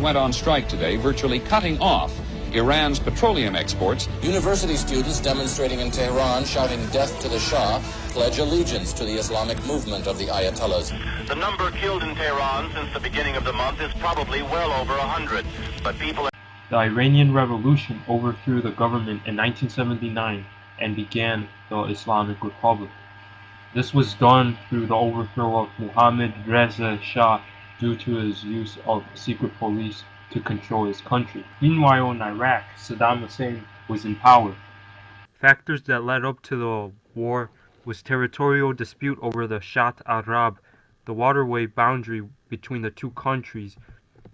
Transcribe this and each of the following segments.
Went on strike today, virtually cutting off Iran's petroleum exports. University students demonstrating in Tehran, shouting death to the Shah, pledge allegiance to the Islamic movement of the Ayatollahs. The number killed in Tehran since the beginning of the month is probably well over 100, but people... The Iranian Revolution overthrew the government in 1979 and began the Islamic Republic. This was done through the overthrow of Mohammad Reza Shah due to his use of secret police to control his country. Meanwhile, in Iraq, Saddam Hussein was in power. Factors that led up to the war was territorial dispute over the Shat Arab, the waterway boundary between the two countries,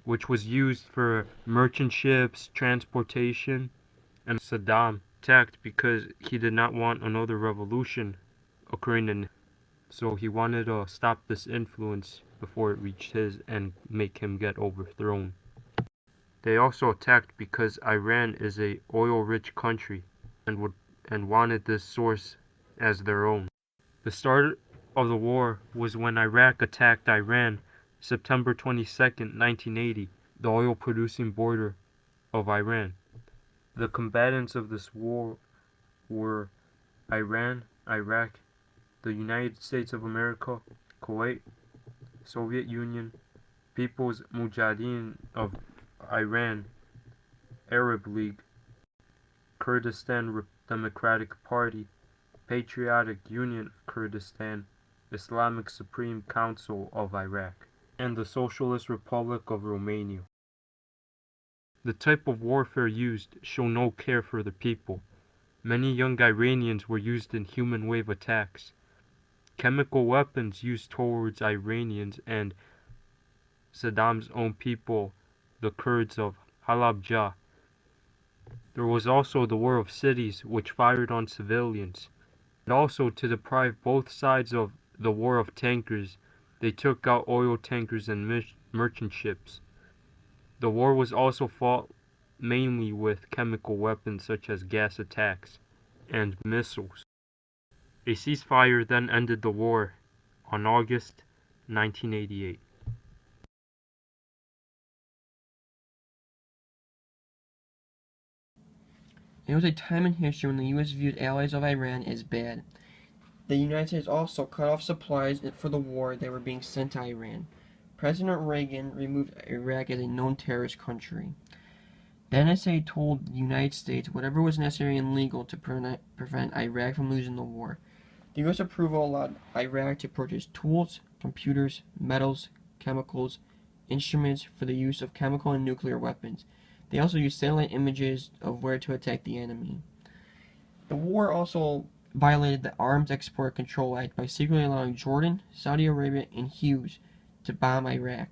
which was used for merchant ships, transportation, and Saddam attacked because he did not want another revolution occurring in, so he wanted to stop this influence before it reached his and make him get overthrown. They also attacked because Iran is a oil-rich country and wanted this source as their own. The start of the war was when Iraq attacked Iran September 22, 1980, the oil-producing border of Iran. The combatants of this war were Iran, Iraq, the United States of America, Kuwait, Soviet Union, People's Mujahideen of Iran, Arab League, Kurdistan Democratic Party, Patriotic Union of Kurdistan, Islamic Supreme Council of Iraq, and the Socialist Republic of Romania. The type of warfare used showed no care for the people. Many young Iranians were used in human wave attacks. Chemical weapons used towards Iranians and Saddam's own people, the Kurds of Halabja. There was also the War of Cities, which fired on civilians. And also, to deprive both sides of the War of Tankers, they took out oil tankers and merchant ships. The war was also fought mainly with chemical weapons such as gas attacks and missiles. A ceasefire then ended the war on August 1988. There was a time in history when the U.S. viewed allies of Iran as bad. The United States also cut off supplies for the war that were being sent to Iran. President Reagan removed Iraq as a known terrorist country. The NSA told the United States whatever was necessary and legal to prevent Iraq from losing the war. The U.S. approval allowed Iraq to purchase tools, computers, metals, chemicals, instruments for the use of chemical and nuclear weapons. They also used satellite images of where to attack the enemy. The war also violated the Arms Export Control Act by secretly allowing Jordan, Saudi Arabia, and Hughes to bomb Iraq.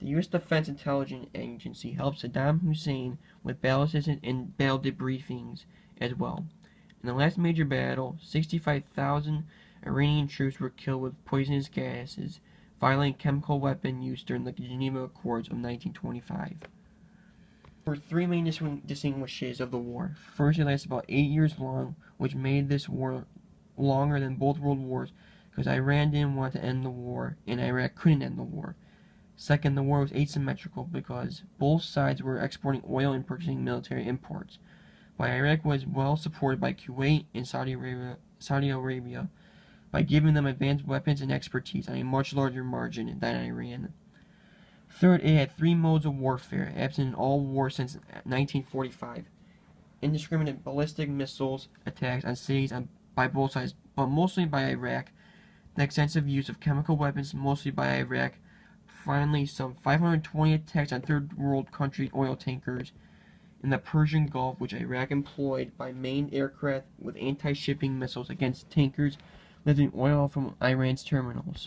The U.S. Defense Intelligence Agency helped Saddam Hussein with battle assistance and battle debriefings as well. In the last major battle, 65,000 Iranian troops were killed with poisonous gases, violating chemical weapon use during the Geneva Accords of 1925. There were three main distinguishes of the war. First, it lasted about 8 years long, which made this war longer than both world wars because Iran didn't want to end the war and Iraq couldn't end the war. Second, the war was asymmetrical because both sides were exporting oil and purchasing military imports, while Iraq was well supported by Kuwait and Saudi Arabia by giving them advanced weapons and expertise on a much larger margin than Iran. Third, it had three modes of warfare, absent in all wars since 1945. Indiscriminate ballistic missiles attacks on cities by both sides, but mostly by Iraq. The extensive use of chemical weapons, mostly by Iraq. Finally, some 520 attacks on third world country oil tankers in the Persian Gulf, which Iraq employed by manned aircraft with anti-shipping missiles against tankers lifting oil from Iran's terminals.